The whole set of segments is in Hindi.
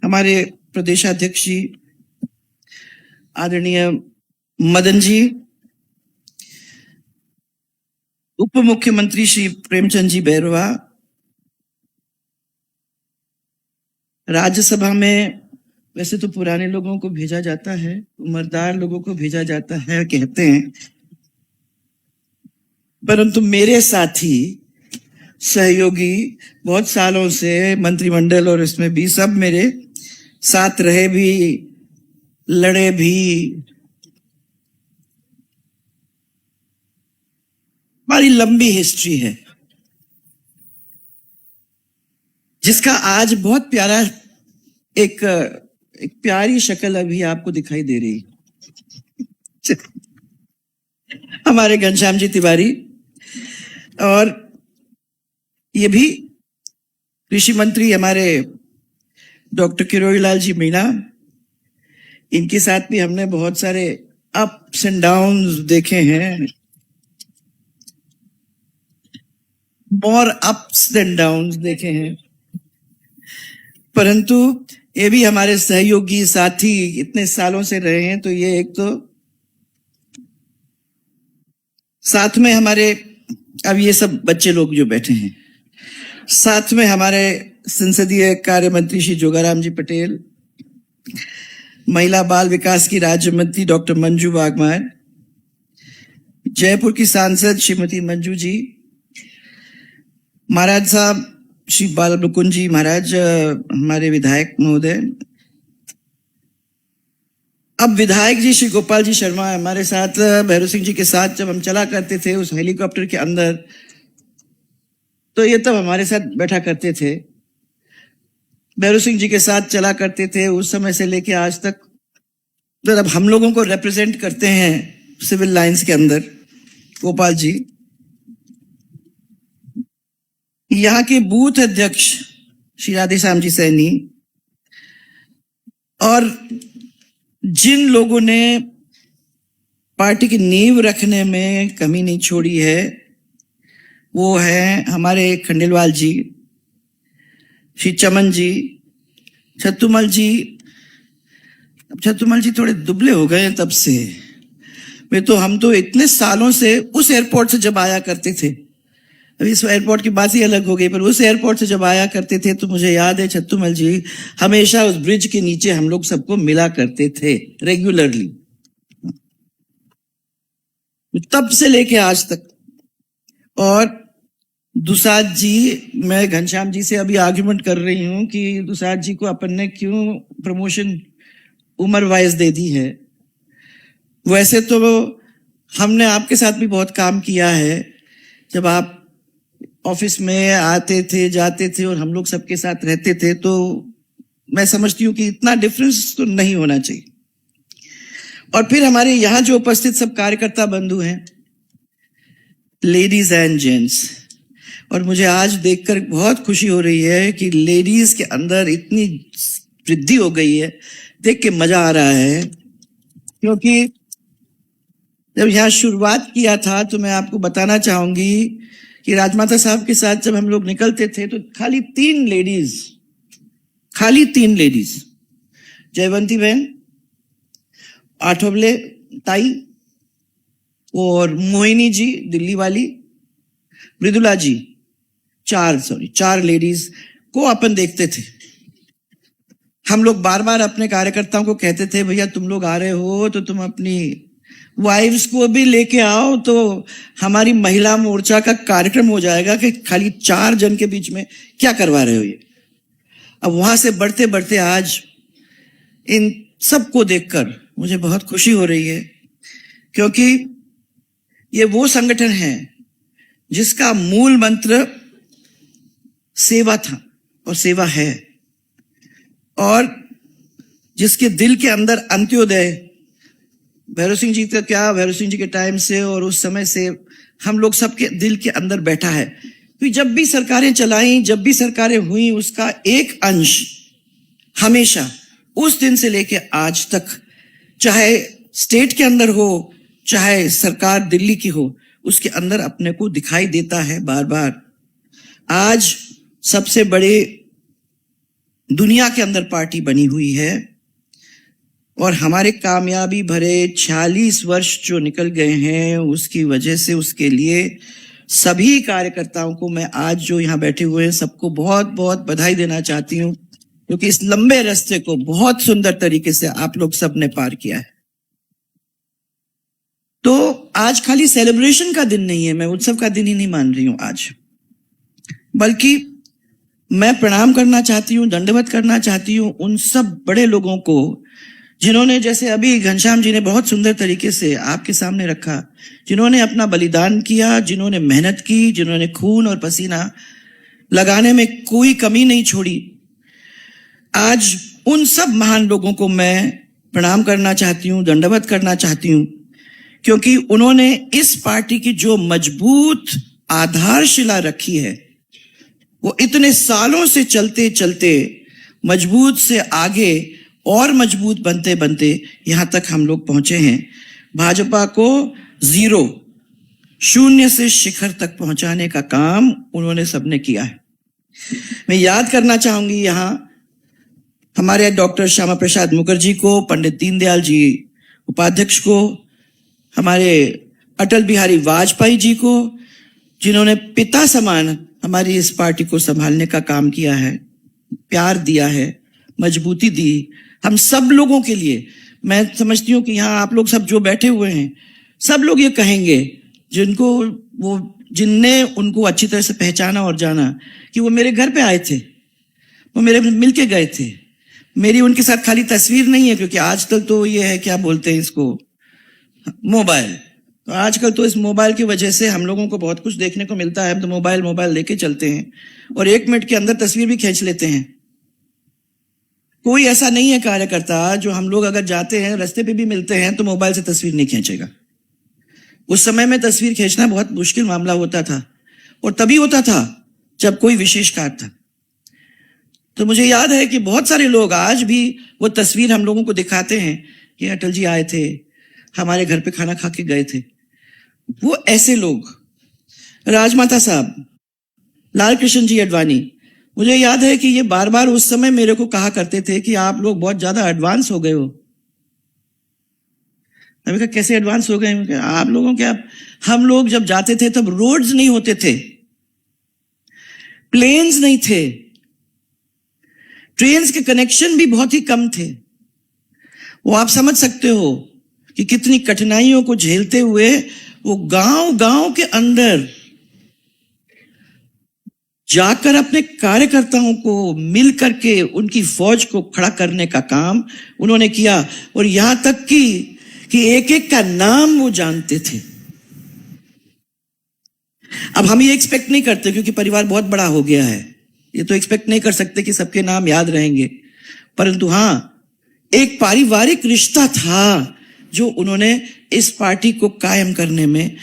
हमारे प्रदेशाध्यक्ष जी आदरणीय मदन जी, उप मुख्यमंत्री श्री प्रेमचंद जी बैरवा, राज्यसभा में वैसे तो पुराने लोगों को भेजा जाता है, उम्रदार लोगों को भेजा जाता है कहते हैं, परंतु मेरे साथी सहयोगी बहुत सालों से मंत्रिमंडल और इसमें भी सब मेरे साथ रहे भी, लड़े भी, हमारी लंबी हिस्ट्री है जिसका आज बहुत प्यारा एक प्यारी शक्ल अभी आपको दिखाई दे रही हमारे घनश्याम जी तिवारी, और ये भी कृषि मंत्री हमारे डॉक्टर किरोड़ीलाल जी मीणा, इनके साथ भी हमने बहुत सारे अप्स एंड डाउन्स देखे हैं, मोर अप्स देन डाउन्स देखे हैं, परंतु ये भी हमारे सहयोगी साथी इतने सालों से रहे हैं। तो ये एक तो साथ में हमारे, अब ये सब बच्चे लोग जो बैठे हैं, साथ में हमारे संसदीय कार्य मंत्री श्री जोगाराम जी पटेल, महिला बाल विकास की राज्य मंत्री डॉक्टर मंजू वाघमार, जयपुर की सांसद श्रीमती मंजू जी, महाराज साहब श्री बाल मुकुंद जी महाराज, हमारे विधायक महोदय, अब विधायक जी श्री गोपाल जी शर्मा हमारे साथ, भैरव सिंह जी के साथ जब हम चला करते थे उस हेलीकॉप्टर के अंदर, तो ये तब हमारे साथ बैठा करते थे, भैरव सिंह जी के साथ चला करते थे उस समय से लेके आज तक। तो अब हम लोगों को रिप्रेजेंट करते हैं सिविल लाइंस के अंदर गोपाल जी, यहाँ के बूथ अध्यक्ष श्री राधेश्याम जी सैनी, और जिन लोगों ने पार्टी की नींव रखने में कमी नहीं छोड़ी है वो है हमारे खंडेलवाल जी, श्री चमन जी, छत्तुमल जी। अब छत्तुमल जी थोड़े दुबले हो गए तब से, मैं तो हम तो इतने सालों से उस एयरपोर्ट से जब आया करते थे, अभी इस एयरपोर्ट की बात ही अलग हो गई, पर उस एयरपोर्ट से जब आया करते थे तो मुझे याद है छत्तुमल जी हमेशा उस ब्रिज के नीचे हम लोग सबको मिला करते थे रेगुलरली, तब से लेके आज तक। और दुसाद जी, मैं घनश्याम जी से अभी आर्ग्यूमेंट कर रही हूं कि दुसाद जी को अपन ने क्यों प्रमोशन उम्र वाइज दे दी है। वैसे तो हमने आपके साथ भी बहुत काम किया है, जब आप ऑफिस में आते थे जाते थे और हम लोग सबके साथ रहते थे, तो मैं समझती हूँ कि इतना डिफरेंस तो नहीं होना चाहिए। और फिर हमारे यहाँ जो उपस्थित सब कार्यकर्ता बंधु हैं, लेडीज एंड जेंट्स, और मुझे आज देखकर बहुत खुशी हो रही है कि लेडीज के अंदर इतनी वृद्धि हो गई है, देख के मजा आ रहा है। क्योंकि जब यहाँ शुरुआत किया था तो मैं आपको बताना चाहूंगी कि राजमाता साहब के साथ जब हम लोग निकलते थे तो खाली तीन लेडीज, जयवंती बहन, आठवले ताई और मोहिनी जी दिल्ली वाली, मृदुला जी, चार लेडीज को अपन देखते थे। हम लोग बार बार अपने कार्यकर्ताओं को कहते थे, भैया तुम लोग आ रहे हो तो तुम अपनी वाइफ्स को भी लेके आओ, तो हमारी महिला मोर्चा का कार्यक्रम हो जाएगा कि खाली 4 जन के बीच में क्या करवा रहे हो ये। अब वहां से बढ़ते बढ़ते आज इन सबको देखकर मुझे बहुत खुशी हो रही है, क्योंकि ये वो संगठन है जिसका मूल मंत्र सेवा था और सेवा है, और जिसके दिल के अंदर अंत्योदय भैरव सिंह जी का क्या, भैरव सिंह जी के टाइम से और उस समय से हम लोग सबके दिल के अंदर बैठा है। तो जब भी सरकारें चलाई, जब भी सरकारें हुई, उसका एक अंश हमेशा उस दिन से लेके आज तक, चाहे स्टेट के अंदर हो चाहे सरकार दिल्ली की हो, उसके अंदर अपने को दिखाई देता है बार बार। आज सबसे बड़े दुनिया के अंदर पार्टी बनी हुई है और हमारे कामयाबी भरे 46 वर्ष जो निकल गए हैं उसकी वजह से उसके लिए सभी कार्यकर्ताओं को मैं आज जो यहाँ बैठे हुए हैं सबको बहुत बहुत बधाई देना चाहती हूँ, क्योंकि इस लंबे रास्ते को बहुत सुंदर तरीके से आप लोग सब ने पार किया है। तो आज खाली सेलिब्रेशन का दिन नहीं है, मैं उत्सव का दिन ही नहीं मान रही हूं आज, बल्कि मैं प्रणाम करना चाहती हूँ, दंडवत करना चाहती हूँ उन सब बड़े लोगों को जिन्होंने, जैसे अभी घनश्याम जी ने बहुत सुंदर तरीके से आपके सामने रखा, जिन्होंने अपना बलिदान किया, जिन्होंने मेहनत की, जिन्होंने खून और पसीना लगाने में कोई कमी नहीं छोड़ी। आज उन सब महान लोगों को मैं प्रणाम करना चाहती हूँ, दंडवत करना चाहती हूँ, क्योंकि उन्होंने इस पार्टी की जो मजबूत आधारशिला रखी है वो इतने सालों से चलते चलते मजबूत से आगे और मजबूत बनते बनते यहां तक हम लोग पहुंचे हैं। भाजपा को शून्य से शिखर तक पहुंचाने का काम उन्होंने सबने किया है। मैं याद करना चाहूंगी यहां हमारे डॉक्टर श्यामा प्रसाद मुखर्जी को, पंडित दीनदयाल जी उपाध्यक्ष को, हमारे अटल बिहारी वाजपेयी जी को, जिन्होंने पिता समान हमारी इस पार्टी को संभालने का काम किया है, प्यार दिया है, मजबूती दी हम सब लोगों के लिए। मैं समझती हूँ कि यहाँ आप लोग सब जो बैठे हुए हैं सब लोग ये कहेंगे, जिनने उनको अच्छी तरह से पहचाना और जाना, कि वो मेरे घर पे आए थे, वो मेरे मिलके गए थे। मेरी उनके साथ खाली तस्वीर नहीं है, क्योंकि आजकल तो ये है, क्या बोलते हैं इसको, मोबाइल। तो आजकल तो इस मोबाइल की वजह से हम लोगों को बहुत कुछ देखने को मिलता है। हम तो मोबाइल लेके चलते हैं और 1 मिनट के अंदर तस्वीर भी खींच लेते हैं। कोई ऐसा नहीं है कार्यकर्ता जो हम लोग अगर जाते हैं, रास्ते पे भी मिलते हैं, तो मोबाइल से तस्वीर नहीं खींचेगा। उस समय में तस्वीर खींचना बहुत मुश्किल मामला होता था, और तभी होता था जब कोई विशेष कार्य था। तो मुझे याद है कि बहुत सारे लोग आज भी वो तस्वीर हम लोगों को दिखाते हैं कि अटल जी आए थे, हमारे घर पे खाना खा के गए थे। वो ऐसे लोग, राजमाता साहब, लाल कृष्ण जी अडवाणी, मुझे याद है कि ये बार बार उस समय मेरे को कहा करते थे कि आप लोग बहुत ज्यादा एडवांस हो गए हो। मैंने कहा कैसे एडवांस हो गए? आप लोगों के, हम लोग जब जाते थे तब रोड्स नहीं होते थे, प्लेन्स नहीं थे, ट्रेन्स के कनेक्शन भी बहुत ही कम थे। वो आप समझ सकते हो कि कितनी कठिनाइयों को झेलते हुए वो गांव के अंदर जाकर अपने कार्यकर्ताओं को मिल करके उनकी फौज को खड़ा करने का काम उन्होंने किया, और यहां तक कि एक एक का नाम वो जानते थे। अब हम ये एक्सपेक्ट नहीं करते, क्योंकि परिवार बहुत बड़ा हो गया है, ये तो एक्सपेक्ट नहीं कर सकते कि सबके नाम याद रहेंगे, परंतु हां, एक पारिवारिक रिश्ता था जो उन्होंने इस पार्टी को कायम करने में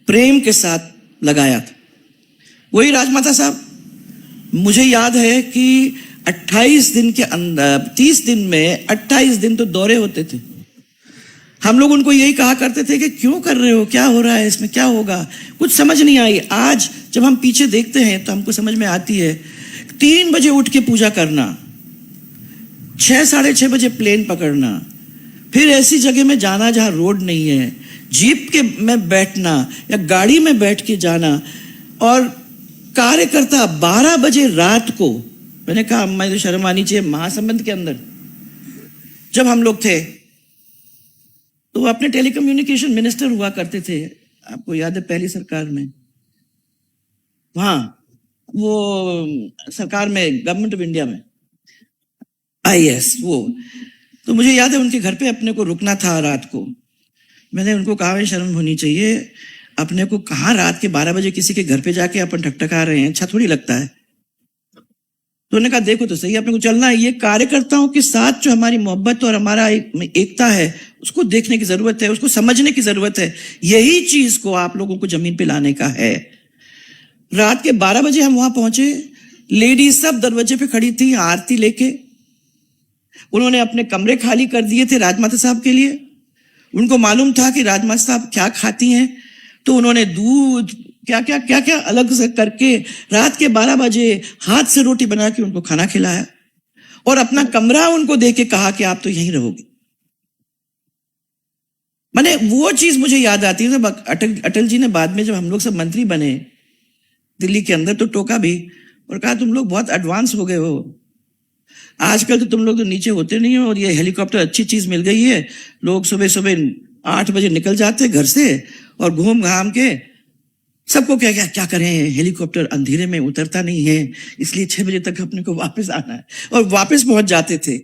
प्रेम के साथ लगाया था। वही राजमाता साहब, मुझे याद है कि 28 दिन के अंदर, 30 दिन में 28 दिन तो दौरे होते थे। हम लोग उनको यही कहा करते थे कि क्यों कर रहे हो, क्या हो रहा है इसमें, क्या होगा, कुछ समझ नहीं आई। आज जब हम पीछे देखते हैं तो हमको समझ में आती है। 3 बजे उठ के पूजा करना, 6 साढ़े 6 बजे प्लेन पकड़ना, फिर ऐसी जगह में जाना जहां रोड नहीं है, जीप के में बैठना या गाड़ी में बैठ के जाना, और कार्यकर्ता 12 बजे रात को, मैंने कहा अम्मा तो शर्म आनी चाहिए, महासंबंध के अंदर जब हम लोग थे तो वो अपने टेलीकम्युनिकेशन मिनिस्टर हुआ करते थे, आपको याद है पहली सरकार में, वहां वो सरकार में, गवर्नमेंट ऑफ इंडिया में, IAS वो। तो मुझे याद है उनके घर पे अपने को रुकना था रात को। मैंने उनको कहा शर्म होनी चाहिए, अपने को कहाँ रात के 12 बजे किसी के घर पे जाके अपन ठकठका रहे हैं, अच्छा थोड़ी लगता है। तो उन्होंने कहा देखो तो सही, अपने को चलना है। ये कार्यकर्ताओं के साथ जो हमारी मोहब्बत और हमारा एकता है उसको देखने की जरूरत है, उसको समझने की जरूरत है। यही चीज को आप लोगों को जमीन पे लाने का है। रात के 12 बजे हम वहां पहुंचे, लेडीज सब दरवाजे पे खड़ी थी आरती लेके। उन्होंने अपने कमरे खाली कर दिए थे राजमाता साहब के लिए। उनको मालूम था कि राजमाता साहब क्या खाती हैं, तो उन्होंने दूध क्या क्या अलग से करके रात के 12 बजे हाथ से रोटी बना के उनको खाना खिलाया। और अपना कमरा उनको दे के कहा कि आप तो यहीं रहोगे। माने वो चीज मुझे याद आती है। जब अटल जी ने बाद में जब हम लोग सब मंत्री बने दिल्ली के अंदर, तो टोका भी और कहा तुम लोग बहुत एडवांस हो गए हो, आजकल तो तुम लोग तो नीचे होते नहीं हो, और ये हेलीकॉप्टर अच्छी चीज मिल गई है, लोग सुबह सुबह 8 बजे निकल जाते घर से और घूम घाम के सबको क्या करें, हेलीकॉप्टर अंधेरे में उतरता नहीं है, इसलिए 6 बजे तक अपने को वापस आना है, और वापस पहुंच जाते थे।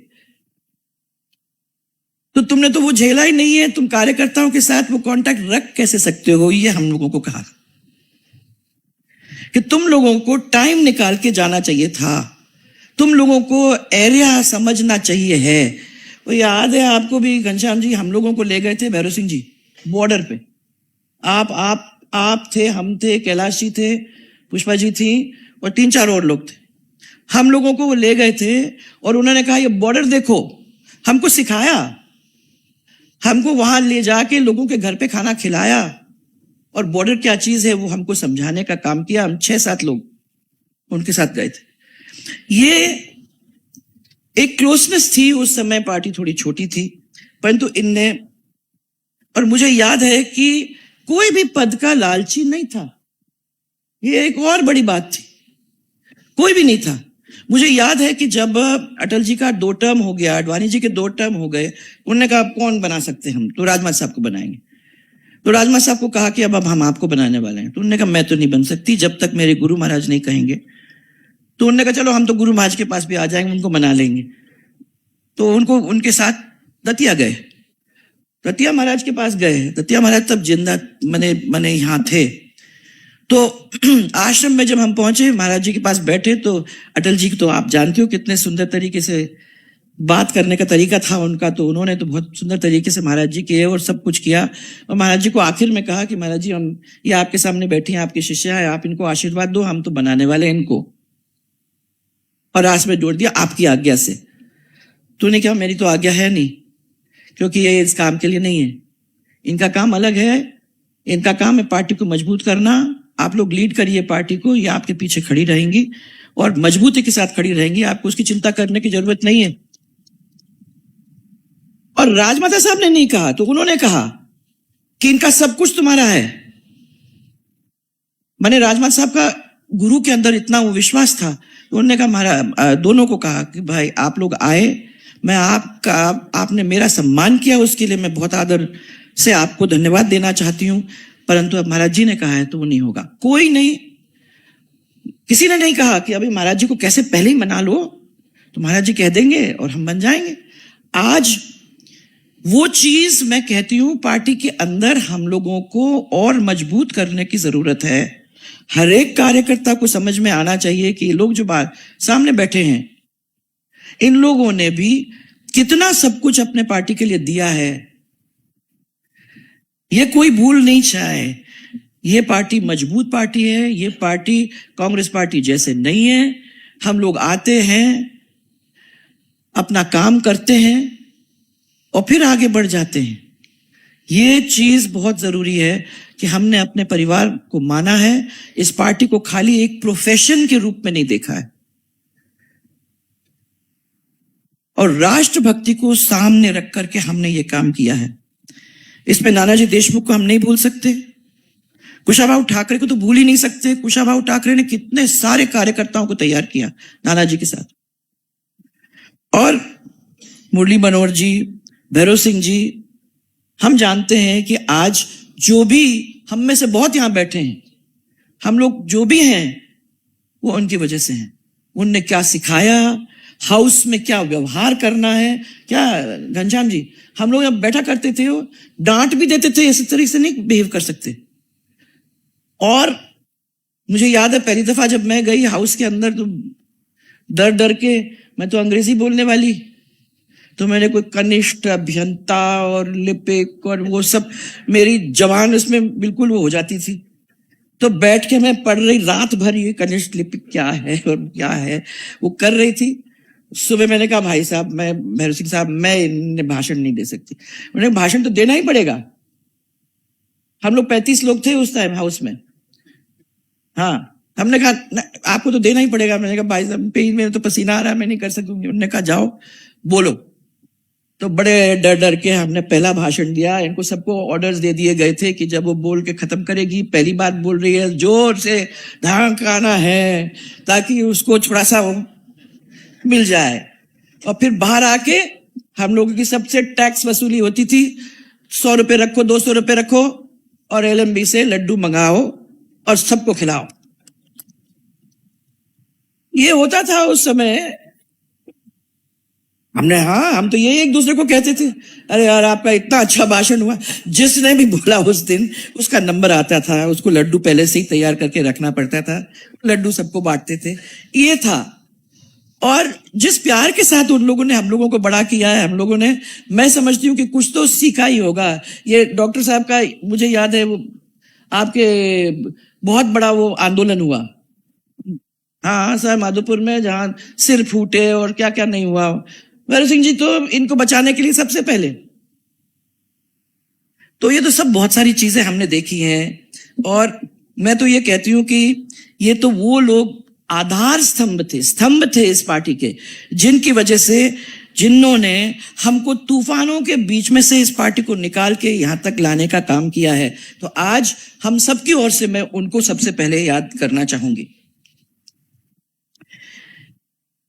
तो तुमने तो वो झेला ही नहीं है, तुम कार्यकर्ताओं के साथ वो कांटेक्ट रख कैसे सकते हो? ये हम लोगों को कहा कि तुम लोगों को टाइम निकाल के जाना चाहिए था, तुम लोगों को एरिया समझना चाहिए है। वो याद है आपको भी घनश्याम जी, हम लोगों को ले गए थे भैरव सिंह जी बॉर्डर पे, आप थे, हम थे, कैलाश जी थे, पुष्पा जी थी और 3-4 और लोग थे। हम लोगों को वो ले गए थे और उन्होंने कहा ये बॉर्डर देखो, हमको सिखाया, हमको वहां ले जाके लोगों के घर पे खाना खिलाया और बॉर्डर क्या चीज है वो हमको समझाने का काम किया। हम 6-7 लोग उनके साथ गए थे। ये एक क्लोजनेस थी। उस समय पार्टी थोड़ी छोटी थी, परंतु इनने, और मुझे याद है कि कोई भी पद का लालची नहीं था। ये एक और बड़ी बात थी, कोई भी नहीं था। मुझे याद है कि जब अटल जी का 2 टर्म हो गया, आडवाणी जी के 2 टर्म हो गए, उन्होंने कहा कौन बना सकते हम, तो राजमाता साहब को बनाएंगे। तो राजमाता साहब को कहा कि अब हम आपको बनाने वाले हैं। तो उन्होंने कहा मैं तो नहीं बन सकती जब तक मेरे गुरु महाराज नहीं कहेंगे। तो उन्होंने कहा चलो हम तो गुरु महाराज के पास भी आ जाएंगे, उनको बना लेंगे। तो उनको उनके साथ दतिया गए, दतिया महाराज के पास गए। दतिया महाराज तब जिंदा मने यहाँ थे। तो आश्रम में जब हम पहुंचे, महाराज जी के पास बैठे, तो अटल जी तो आप जानते हो कितने सुंदर तरीके से बात करने का तरीका था उनका। तो उन्होंने तो बहुत सुंदर तरीके से महाराज जी के और सब कुछ किया। और महाराज जी को आखिर में कहा कि महाराज जी हम ये आपके सामने बैठी हैं, आपके शिष्य हैं, आप इनको आशीर्वाद दो, हम तो बनाने वाले हैं इनको। और रास में जोड़ दिया आपकी आज्ञा से। तूने क्या, मेरी तो आज्ञा है नहीं, क्योंकि ये इस काम के लिए नहीं है, इनका काम अलग है। इनका काम है पार्टी को मजबूत करना। आप लोग लीड करिए पार्टी को, ये आपके पीछे खड़ी रहेंगी और मजबूती के साथ खड़ी रहेंगी, आपको उसकी चिंता करने की जरूरत नहीं है। और राजमाता साहब ने नहीं कहा, तो उन्होंने कहा कि इनका सब कुछ तुम्हारा है। मैंने राजमाता साहब का गुरु के अंदर इतना वो विश्वास था। तो उन्होंने कहा महाराज, दोनों को कहा कि भाई आप लोग आए, मैं आपने मेरा सम्मान किया, उसके लिए मैं बहुत आदर से आपको धन्यवाद देना चाहती हूं, परंतु अब महाराज जी ने कहा है तो वो नहीं होगा। कोई नहीं, किसी ने नहीं कहा कि अभी महाराज जी को कैसे पहले ही मना लो, तो महाराज जी कह देंगे और हम बन जाएंगे। आज वो चीज मैं कहती हूं पार्टी के अंदर हम लोगों को और मजबूत करने की जरूरत है। हर एक कार्यकर्ता को समझ में आना चाहिए कि लोग जो सामने बैठे हैं, इन लोगों ने भी कितना सब कुछ अपने पार्टी के लिए दिया है। ये कोई भूल नहीं चाहे। ये पार्टी मजबूत पार्टी है, ये पार्टी कांग्रेस पार्टी जैसे नहीं है। हम लोग आते हैं, अपना काम करते हैं और फिर आगे बढ़ जाते हैं। ये चीज बहुत जरूरी है कि हमने अपने परिवार को माना है, इस पार्टी को खाली एक प्रोफेशन के रूप में नहीं देखा है, और राष्ट्रभक्ति को सामने रख करके हमने ये काम किया है। इसमें नानाजी देशमुख को हम नहीं भूल सकते, कुशाभाऊ ठाकरे को तो भूल ही नहीं सकते। कुशाभाऊ ठाकरे ने कितने सारे कार्यकर्ताओं को तैयार किया नानाजी के साथ। और मुरली मनोहर जी, भैरव सिंह जी, हम जानते हैं कि आज जो भी हम में से बहुत यहां बैठे हैं, हम लोग जो भी हैं वो उनकी वजह से हैं। उनने क्या सिखाया, हाउस में क्या व्यवहार करना है। क्या घनश्याम जी, हम लोग जब बैठा करते थे वो डांट भी देते थे, इस तरीके से नहीं बिहेव कर सकते। और मुझे याद है पहली दफा जब मैं गई हाउस के अंदर, तो डर डर के, मैं तो अंग्रेजी बोलने वाली, तो मैंने कोई कनिष्ठ, अभियंता और लिपिक और वो सब, मेरी जवान उसमें बिल्कुल वो हो जाती थी। तो बैठ के मैं पढ़ रही रात भर, ये कनिष्ठ लिपिक क्या है और क्या है वो कर रही थी। सुबह मैंने कहा भाई साहब, मैं भैरव सिंह साहब, मैं इन्हें भाषण नहीं दे सकती। उन्हें भाषण तो देना ही पड़ेगा। हम लोग 35 लोग थे उस टाइम हाउस में। हाँ, हमने कहा आपको तो देना ही पड़ेगा। मैंने कहा भाई साहब पेज में तो पसीना आ रहा है, मैं नहीं कर सकूंगी। उन्होंने कहा जाओ बोलो। तो बड़े डर डर के हमने पहला भाषण दिया। इनको सबको ऑर्डर्स दे दिए गए थे कि जब वो बोल के खत्म करेगी, पहली बात बोल रही है, जोर से धड़काना है ताकि उसको थोड़ा सा मिल जाए। और फिर बाहर आके हम लोगों की सबसे टैक्स वसूली होती थी। 100 रुपए रखो, 200 रुपए रखो और LMB से लड्डू मंगाओ और सबको खिलाओ। ये होता था उस समय। हम तो ये एक दूसरे को कहते थे, अरे यार आपका इतना अच्छा भाषण हुआ। जिसने भी बोला उस दिन उसका नंबर आता था, उसको लड्डू पहले से ही तैयार करके रखना पड़ता था, लड्डू सबको बांटते थे। ये था। और जिस प्यार के साथ उन लोगों ने हम लोगों को बड़ा किया है, हम लोगों ने, मैं समझती हूँ कि कुछ तो सीखा ही होगा। ये डॉक्टर साहब का मुझे याद है, वो आपके बहुत बड़ा वो आंदोलन हुआ, हाँ सर, माधोपुर में, जहां सिर फूटे और क्या क्या नहीं हुआ। भैरव सिंह जी तो इनको बचाने के लिए सबसे पहले। तो ये तो सब बहुत सारी चीजें हमने देखी हैं। और मैं तो ये कहती हूँ कि ये तो वो लोग आधार स्तंभ थे इस पार्टी के, जिनकी वजह से, जिन्होंने हमको तूफानों के बीच में से इस पार्टी को निकाल के यहां तक लाने का काम किया है। तो आज हम सबकी ओर से मैं उनको सबसे पहले याद करना चाहूंगी।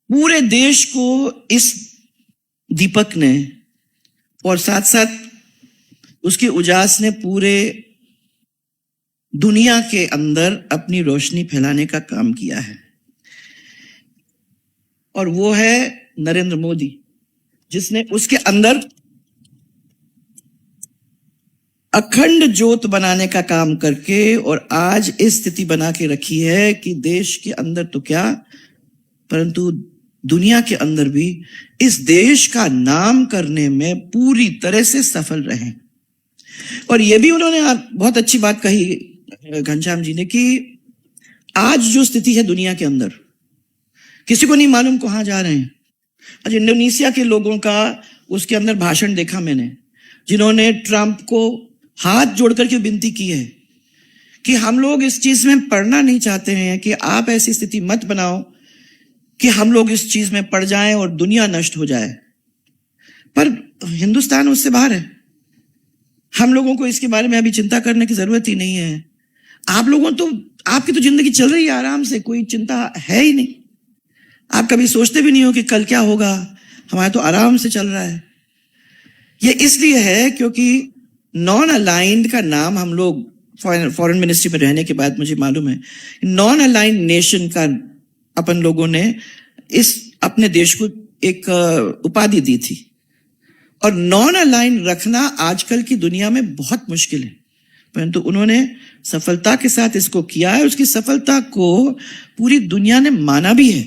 पूरे देश को इस दीपक ने और साथ साथ उसकी उजास ने पूरे दुनिया के अंदर अपनी रोशनी फैलाने का काम किया है। और वो है नरेंद्र मोदी, जिसने उसके अंदर अखंड ज्योत बनाने का काम करके और आज इस स्थिति बना के रखी है कि देश के अंदर तो क्या, परंतु दुनिया के अंदर भी इस देश का नाम करने में पूरी तरह से सफल रहे। और ये भी उन्होंने बहुत अच्छी बात कही घनश्याम जी ने, कि आज जो स्थिति है दुनिया के अंदर, किसी को नहीं मालूम कहां जा रहे हैं। आज इंडोनेशिया के लोगों का उसके अंदर भाषण देखा मैंने, जिन्होंने ट्रंप को हाथ जोड़कर के विनती की है कि हम लोग इस चीज में पड़ना नहीं चाहते हैं, कि आप ऐसी स्थिति मत बनाओ कि हम लोग इस चीज में पड़ जाएं और दुनिया नष्ट हो जाए। पर हिंदुस्तान उससे बाहर है। हम लोगों को इसके बारे में अभी चिंता करने की जरूरत ही नहीं है। आप लोगों तो, आपकी तो जिंदगी चल रही है आराम से, कोई चिंता है ही नहीं। आप कभी सोचते भी नहीं हो कि कल क्या होगा। हमारा तो आराम से चल रहा है। ये इसलिए है क्योंकि नॉन अलाइंड का नाम हम लोग फॉरेन मिनिस्ट्री में रहने के बाद मुझे मालूम है, नॉन अलाइंड नेशन का अपन लोगों ने इस अपने देश को एक उपाधि दी थी। और नॉन अलाइंड रखना आजकल की दुनिया में बहुत मुश्किल है, परंतु उन्होंने सफलता के साथ इसको किया है। उसकी सफलता को पूरी दुनिया ने माना भी है।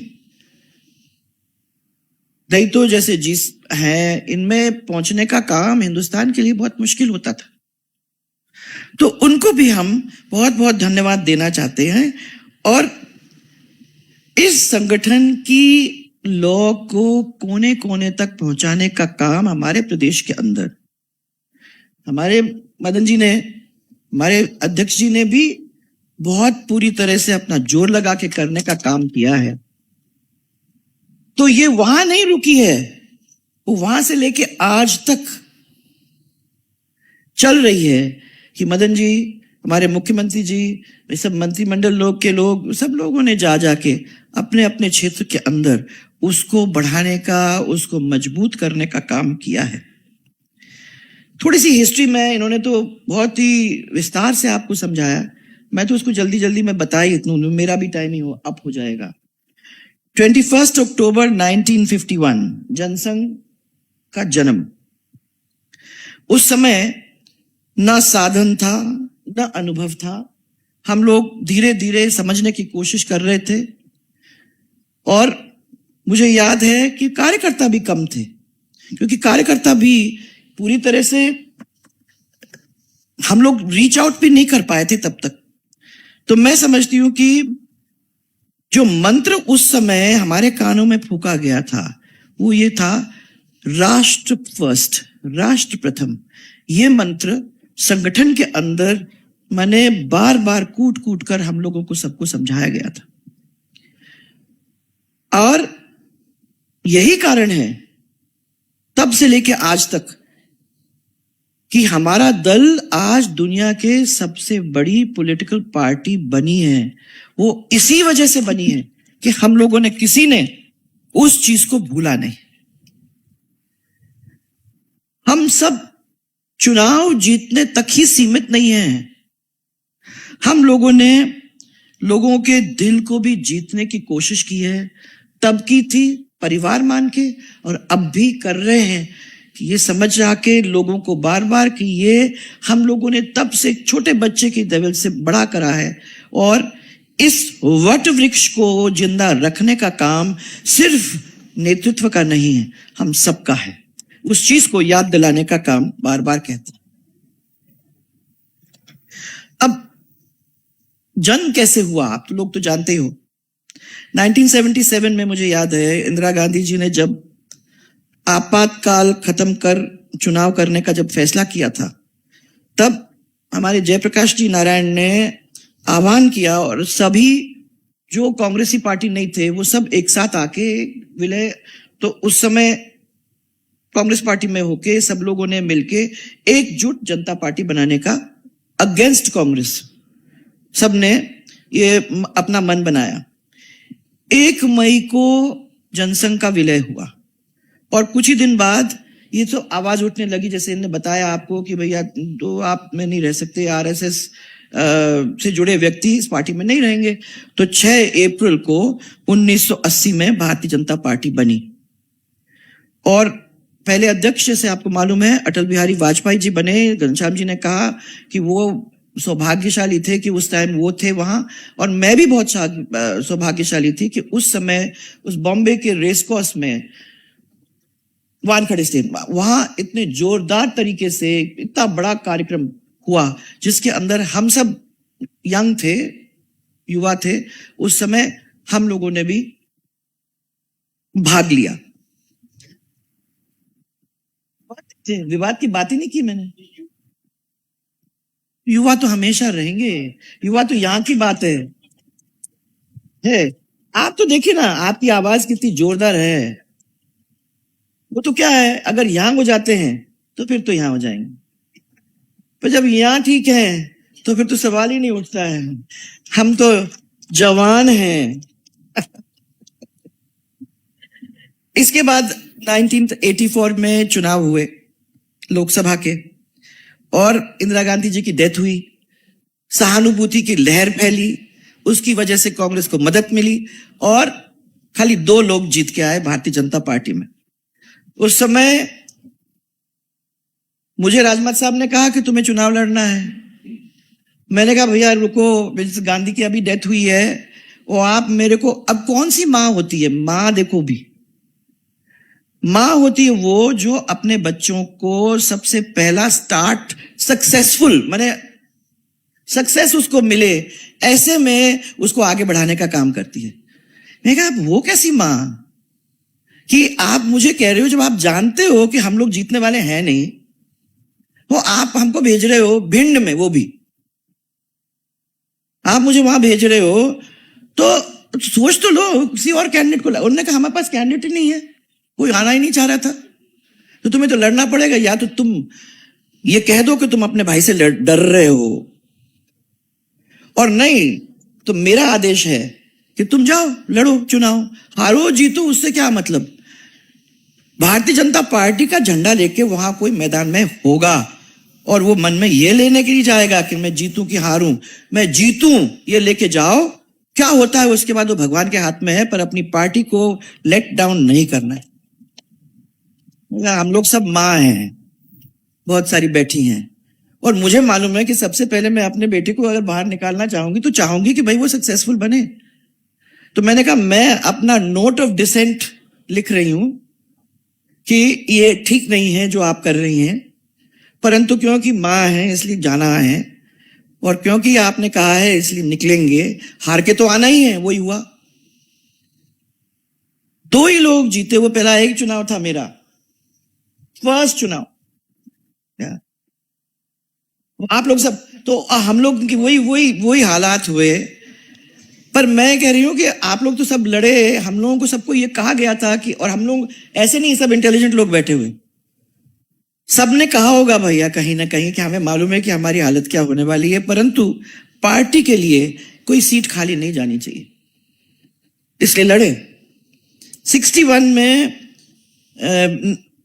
दैतो जैसे जीस हैं, इनमें पहुंचने का काम हिंदुस्तान के लिए बहुत मुश्किल होता था। तो उनको भी हम बहुत बहुत धन्यवाद देना चाहते हैं। और इस संगठन की लॉ को कोने कोने तक पहुंचाने का काम हमारे प्रदेश के अंदर, हमारे मदन जी ने, हमारे अध्यक्ष जी ने भी बहुत पूरी तरह से अपना जोर लगा के करने का काम किया है। तो ये वहां नहीं रुकी है, वो वहां से लेके आज तक चल रही है कि मदन जी, हमारे मुख्यमंत्री जी, सब मंत्रिमंडल लोग के लोग, सब लोगों ने जाके अपने अपने क्षेत्र के अंदर उसको बढ़ाने का, उसको मजबूत करने का काम किया है। थोड़ी सी हिस्ट्री में इन्होंने तो बहुत ही विस्तार से आपको समझाया, मैं तो उसको जल्दी जल्दी में बता ही इतना, मेरा भी टाइम ही अप हो जाएगा। 21 अक्टूबर 1951 जनसंघ का जन्म। उस समय ना साधन था, ना अनुभव था। हम लोग धीरे धीरे समझने की कोशिश कर रहे थे। और मुझे याद है कि कार्यकर्ता भी कम थे, क्योंकि कार्यकर्ता भी पूरी तरह से हम लोग रीच आउट भी नहीं कर पाए थे तब तक। तो मैं समझती हूं कि जो मंत्र उस समय हमारे कानों में फूंका गया था, वो ये था, राष्ट्र फर्स्ट, राष्ट्र प्रथम। ये मंत्र संगठन के अंदर मैंने बार बार कूट कूट कर हम लोगों को सबको समझाया गया था, और यही कारण है तब से लेके आज तक कि हमारा दल आज दुनिया के सबसे बड़ी पॉलिटिकल पार्टी बनी है। वो इसी वजह से बनी है कि हम लोगों ने किसी ने उस चीज को भूला नहीं। हम सब चुनाव जीतने तक ही सीमित नहीं हैं, हम लोगों ने लोगों के दिल को भी जीतने की कोशिश की है। तब की थी परिवार मान के, और अब भी कर रहे हैं कि ये समझ आके लोगों को बार बार कि ये हम लोगों ने तब से छोटे बच्चे की लेवल से बड़ा करा है, और इस वट वृक्ष को जिंदा रखने का काम सिर्फ नेतृत्व का नहीं है, हम सबका है। उस चीज को याद दिलाने का काम बार बार कहते हैं। अब जन्म कैसे हुआ आप तो लोग तो जानते हो। 1977 में मुझे याद है इंदिरा गांधी जी ने जब आपातकाल खत्म कर चुनाव करने का जब फैसला किया था, तब हमारे जयप्रकाश जी नारायण ने आह्वान किया और सभी जो कांग्रेसी पार्टी नहीं थे वो सब एक साथ आके विलय, तो उस समय कांग्रेस पार्टी में होके सब लोगों ने मिलके एकजुट जनता पार्टी बनाने का अगेंस्ट कांग्रेस सबने ये अपना मन बनाया। 1 मई को जनसंघ का विलय हुआ और कुछ ही दिन बाद ये तो आवाज उठने लगी, जैसे इन्होंने बताया आपको कि भैया तो आप में नहीं रह सकते, आरएसएस से जुड़े व्यक्ति इस पार्टी में नहीं रहेंगे। तो 6 अप्रैल को 1980 में भारतीय जनता पार्टी बनी और पहले अध्यक्ष जैसे आपको मालूम है अटल बिहारी वाजपेयी जी बने। घनश्याम जी ने कहा कि वो सौभाग्यशाली थे कि उस टाइम वो थे वहां, और मैं भी बहुत सौभाग्यशाली थी कि उस समय उस बॉम्बे के रेसकोर्स में वानखेड़े स्टेडियम वहां इतने जोरदार तरीके से इतना बड़ा कार्यक्रम हुआ जिसके अंदर हम सब यंग थे, युवा थे। उस समय हम लोगों ने भी भाग लिया। विवाद की बात ही नहीं की मैंने। युवा तो हमेशा रहेंगे, युवा तो यहाँ की बात है। आप तो देखिए ना आपकी आवाज कितनी जोरदार है। वो तो क्या है, अगर यहां हो जाते हैं तो फिर तो यहां हो जाएंगे, पर जब यहां ठीक है तो फिर तो सवाल ही नहीं उठता है। हम तो जवान हैं। इसके बाद 1984 में चुनाव हुए लोकसभा के और इंदिरा गांधी जी की डेथ हुई। सहानुभूति की लहर फैली, उसकी वजह से कांग्रेस को मदद मिली और खाली 2 लोग जीत के आए भारतीय जनता पार्टी में। उस समय मुझे राजनाथ साहब ने कहा कि तुम्हें चुनाव लड़ना है। मैंने कहा भैया रुको, गांधी की अभी डेथ हुई है और आप मेरे को, अब कौन सी माँ होती है, माँ देखो भी माँ होती है वो जो अपने बच्चों को सबसे पहला स्टार्ट सक्सेसफुल माने सक्सेस उसको मिले ऐसे में उसको आगे बढ़ाने का काम करती है। मैंने कहा वो कैसी माँ कि आप मुझे कह रहे हो जब आप जानते हो कि हम लोग जीतने वाले हैं नहीं, वो आप हमको भेज रहे हो भिंड में, वो भी आप मुझे वहां भेज रहे हो, तो सोच तो लो किसी और कैंडिडेट को। उन्होंने कहा हमारे पास कैंडिडेट ही नहीं है, कोई आना ही नहीं चाह रहा था, तो तुम्हें तो लड़ना पड़ेगा, या तो तुम ये कह दो कि तुम अपने भाई से डर रहे हो, और नहीं तो मेरा आदेश है कि तुम जाओ लड़ो चुनाव, हारो जीतो उससे क्या मतलब। भारतीय जनता पार्टी का झंडा लेके वहां कोई मैदान में होगा और वो मन में ये लेने के लिए जाएगा कि मैं जीतूं कि हारूं, मैं जीतूं ये लेके जाओ, क्या होता है उसके बाद वो भगवान के हाथ में है, पर अपनी पार्टी को लेट डाउन नहीं करना है। हम लोग सब माँ हैं, बहुत सारी बैठी हैं, और मुझे मालूम है कि सबसे पहले मैं अपने बेटे को अगर बाहर निकालना चाहूंगी तो चाहूंगी कि भाई वो सक्सेसफुल बने। तो मैंने कहा मैं अपना नोट ऑफ डिसेंट लिख रही हूं कि ये ठीक नहीं है जो आप कर रही हैं, परंतु क्योंकि माँ है इसलिए जाना है, और क्योंकि आपने कहा है इसलिए निकलेंगे। हार के तो आना ही है, वही हुआ। 2 ही लोग जीते, वो पहला एक चुनाव था मेरा, फर्स्ट चुनाव। आप लोग सब तो हम लोग की वही वही वही हालात हुए। पर मैं कह रही हूं कि आप लोग तो सब लड़े, हम लोगों को सबको ये कहा गया था कि, और हम लोग ऐसे नहीं, सब इंटेलिजेंट लोग बैठे हुए, सबने कहा होगा भैया कहीं ना कहीं कि हमें मालूम है कि हमारी हालत क्या होने वाली है, परंतु पार्टी के लिए कोई सीट खाली नहीं जानी चाहिए, इसलिए लड़े। 61 में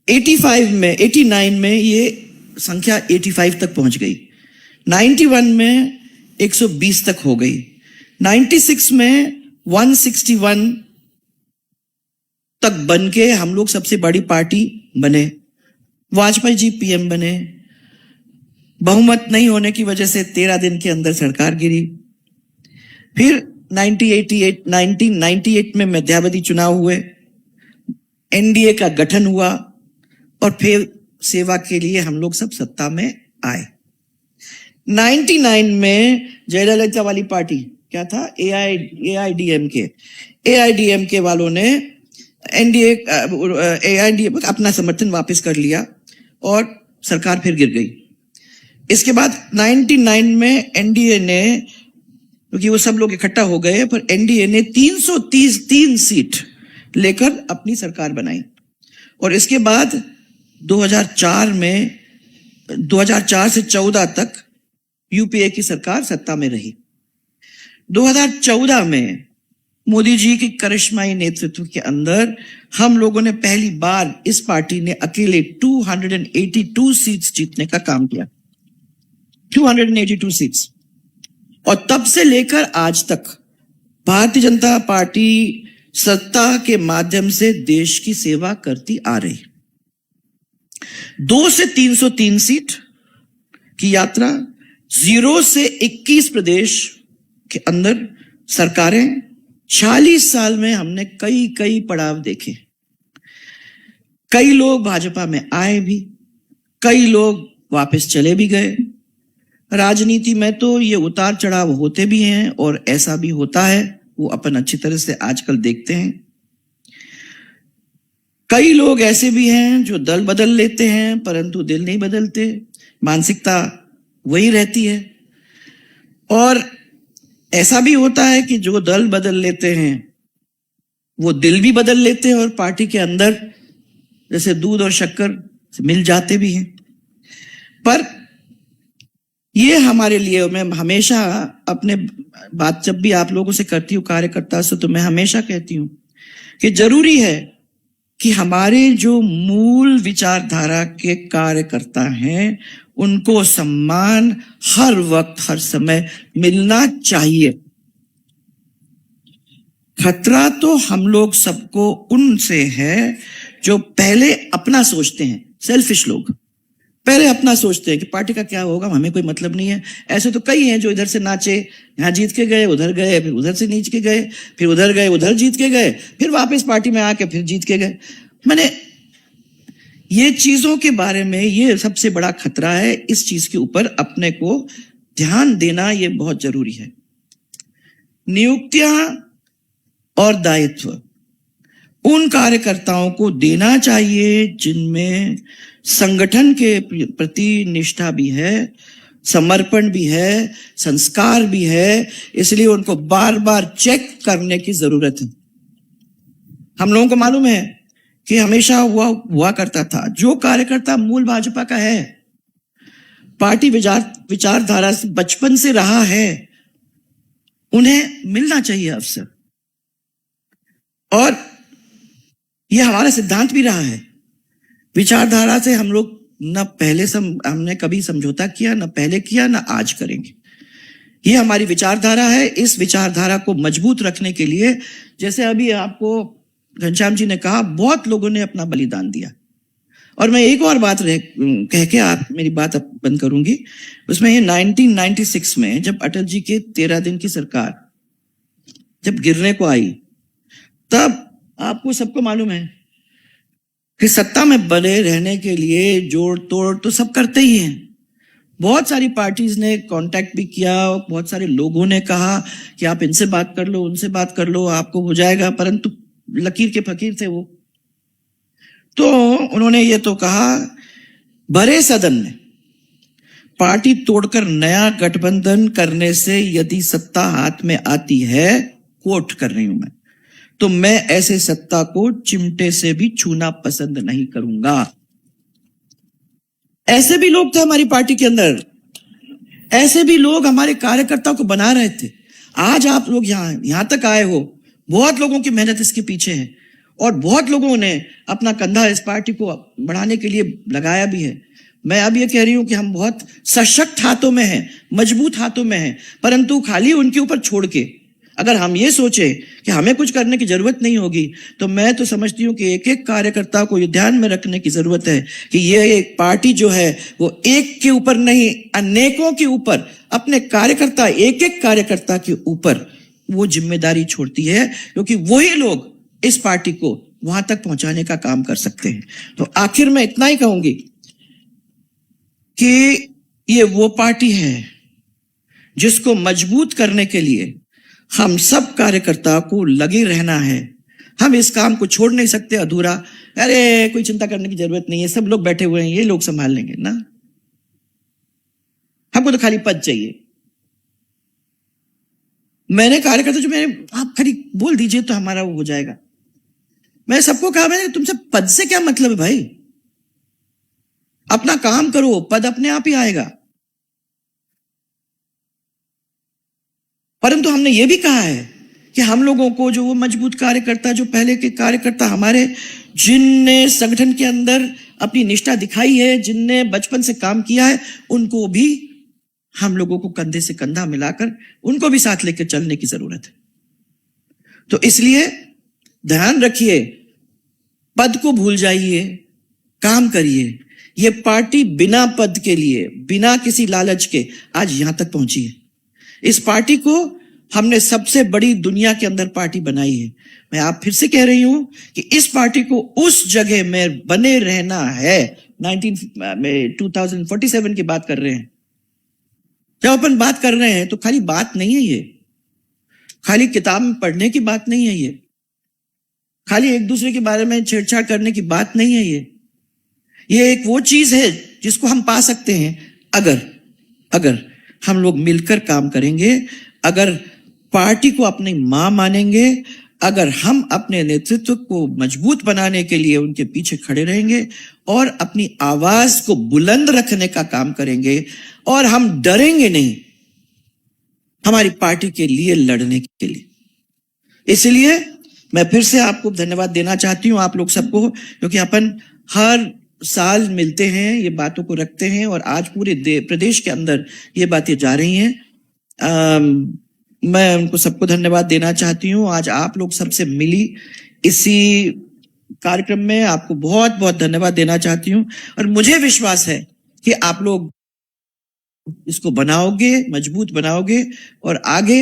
85 में 89 में ये संख्या 85 तक पहुंच गई, 91 में 120 तक हो गई, 96 में 161 तक बन के हम लोग सबसे बड़ी पार्टी बने। वाजपेयी जी पीएम बने, बहुमत नहीं होने की वजह से 13 दिन के अंदर सरकार गिरी। फिर 1998 में मध्यावधि चुनाव हुए, एनडीए का गठन हुआ और फिर सेवा के लिए हम लोग सब सत्ता में आए। 99 में जयललिता वाली पार्टी क्या था, एआईडीएमके वालों ने एआईडीएम अपना समर्थन वापस कर लिया और सरकार फिर गिर गई। इसके बाद 99 में एनडीए ने, क्योंकि वो सब लोग इकट्ठा हो गए, पर एनडीए ने 333 सीट लेकर अपनी सरकार बनाई। और इसके बाद 2004 से 14 तक यूपीए की सरकार सत्ता में रही। 2014 में मोदी जी की करिश्माई नेतृत्व के अंदर हम लोगों ने पहली बार, इस पार्टी ने अकेले 282 सीट्स जीतने का काम किया, 282 सीट्स। और तब से लेकर आज तक भारतीय जनता पार्टी सत्ता के माध्यम से देश की सेवा करती आ रही। 2 से 303 सीट की यात्रा, 0 से 21 प्रदेश के अंदर सरकारें, 40 साल में हमने कई पड़ाव देखे। कई लोग भाजपा में आए भी, कई लोग वापस चले भी गए। राजनीति में तो ये उतार चढ़ाव होते भी हैं और ऐसा भी होता है, वो अपन अच्छी तरह से आजकल देखते हैं। कई लोग ऐसे भी हैं जो दल बदल लेते हैं परंतु दिल नहीं बदलते, मानसिकता वही रहती है। और ऐसा भी होता है कि जो दल बदल लेते हैं वो दिल भी बदल लेते हैं और पार्टी के अंदर जैसे दूध और शक्कर मिल जाते भी हैं। पर ये हमारे लिए, मैं हमेशा अपने बात जब भी आप लोगों से करती हूँ कार्यकर्ता से, तो मैं हमेशा कहती हूँ कि जरूरी है कि हमारे जो मूल विचारधारा के कार्यकर्ता हैं उनको सम्मान हर वक्त हर समय मिलना चाहिए। खतरा तो हम लोग सबको उनसे है जो पहले अपना सोचते हैं, सेल्फिश लोग पहले अपना सोचते हैं कि पार्टी का क्या होगा, हमें कोई मतलब नहीं है। ऐसे तो कई हैं जो इधर से नाचे, यहाँ जीत के गए, उधर गए, फिर उधर से नीच के गए, फिर उधर गए, उधर जीत के गए, फिर वापस पार्टी में आके फिर जीत के गए। मैंने ये चीजों के बारे में, ये सबसे बड़ा खतरा है। इस चीज के ऊपर अपने को ध्यान देना ये बहुत जरूरी है। नियुक्तियां और दायित्व उन कार्यकर्ताओं को देना चाहिए जिनमें संगठन के प्रति निष्ठा भी है, समर्पण भी है, संस्कार भी है। इसलिए उनको बार बार चेक करने की जरूरत है। हम लोगों को मालूम है कि हमेशा हुआ करता था, जो कार्यकर्ता मूल भाजपा का है, पार्टी विचारधारा से बचपन से रहा है, उन्हें मिलना चाहिए अवसर। और यह हमारा सिद्धांत भी रहा है। विचारधारा से हम लोग न पहले हमने कभी समझौता किया, न पहले किया, न आज करेंगे। ये हमारी विचारधारा है। इस विचारधारा को मजबूत रखने के लिए, जैसे अभी आपको घनश्याम जी ने कहा, बहुत लोगों ने अपना बलिदान दिया। और मैं एक और बात कह के आप मेरी बात बंद करूंगी। उसमें ये 1996 में जब अटल जी के 13 दिन की सरकार जब गिरने को आई, तब आपको सबको मालूम है कि सत्ता में बने रहने के लिए जोड़ तोड़ तो सब करते ही हैं। बहुत सारी पार्टीज ने कांटेक्ट भी किया, बहुत सारे लोगों ने कहा कि आप इनसे बात कर लो, उनसे बात कर लो, आपको हो जाएगा, परंतु लकीर के फकीर थे वो। तो उन्होंने ये तो कहा, भरे सदन में पार्टी तोड़कर नया गठबंधन करने से यदि सत्ता हाथ में आती है, कोट कर रही हूं मैं, तो मैं ऐसे सत्ता को चिमटे से भी छूना पसंद नहीं करूंगा। ऐसे भी लोग थे हमारी पार्टी के अंदर, ऐसे भी लोग हमारे कार्यकर्ताओं को बना रहे थे। आज आप लोग यहां तक आए हो, बहुत लोगों की मेहनत इसके पीछे है और बहुत लोगों ने अपना कंधा इस पार्टी को बढ़ाने के लिए लगाया भी है। मैं अब ये कह रही हूं कि हम बहुत सशक्त हाथों में हैं, मजबूत हाथों में हैं, परंतु खाली उनके ऊपर छोड़ के अगर हम ये सोचे कि हमें कुछ करने की जरूरत नहीं होगी, तो मैं तो समझती हूं कि एक एक कार्यकर्ता को ये ध्यान में रखने की जरूरत है कि ये एक पार्टी जो है वो एक के ऊपर नहीं, अनेकों के ऊपर, अपने कार्यकर्ता, एक एक कार्यकर्ता के ऊपर वो जिम्मेदारी छोड़ती है, क्योंकि वही लोग इस पार्टी को वहां तक पहुंचाने का काम कर सकते हैं। तो आखिर में इतना ही कहूंगी कि ये वो पार्टी है जिसको मजबूत करने के लिए हम सब कार्यकर्ता को लगे रहना है। हम इस काम को छोड़ नहीं सकते अधूरा, अरे कोई चिंता करने की जरूरत नहीं है, सब लोग बैठे हुए हैं, ये लोग संभाल लेंगे ना। हमको तो खाली पद चाहिए। मैंने कार्यकर्ता जो मैंने, आप खाली बोल दीजिए तो हमारा वो हो जाएगा। मैं सबको कहा, मैंने तुमसे पद से क्या मतलब है भाई, अपना काम करो, पद अपने आप ही आएगा। परंतु हमने ये भी कहा है कि हम लोगों को जो वो मजबूत कार्यकर्ता, जो पहले के कार्यकर्ता हमारे, जिनने संगठन के अंदर अपनी निष्ठा दिखाई है, जिनने बचपन से काम किया है, उनको भी हम लोगों को कंधे से कंधा मिलाकर उनको भी साथ लेकर चलने की जरूरत है। तो इसलिए ध्यान रखिए, पद को भूल जाइए, काम करिए। ये पार्टी बिना पद के लिए, बिना किसी लालच के आज यहां तक पहुंची है। इस पार्टी को हमने सबसे बड़ी दुनिया के अंदर पार्टी बनाई है। मैं आप फिर से कह रही हूं कि इस पार्टी को उस जगह में बने रहना है। 2047 की बात कर रहे हैं। जब अपन बात कर रहे हैं तो खाली बात नहीं है ये, खाली किताब में पढ़ने की बात नहीं है ये, खाली एक दूसरे के बारे में छेड़छाड़ करने की बात नहीं है ये एक वो चीज है जिसको हम पा सकते हैं अगर हम लोग मिलकर काम करेंगे, अगर पार्टी को अपनी मां मानेंगे, अगर हम अपने नेतृत्व को मजबूत बनाने के लिए उनके पीछे खड़े रहेंगे और अपनी आवाज को बुलंद रखने का काम करेंगे और हम डरेंगे नहीं हमारी पार्टी के लिए लड़ने के लिए। इसलिए मैं फिर से आपको धन्यवाद देना चाहती हूं, आप लोग सबको, क्योंकि अपन हर साल मिलते हैं, ये बातों को रखते हैं और आज पूरे प्रदेश के अंदर ये बातें जा रही हैं। मैं उनको सबको धन्यवाद देना चाहती हूँ। आज आप लोग सबसे मिली इसी कार्यक्रम में, आपको बहुत बहुत धन्यवाद देना चाहती हूँ और मुझे विश्वास है कि आप लोग इसको बनाओगे, मजबूत बनाओगे और आगे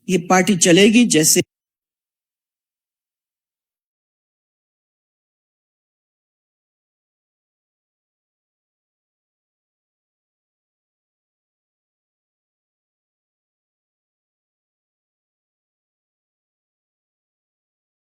ये पार्टी चलेगी जैसे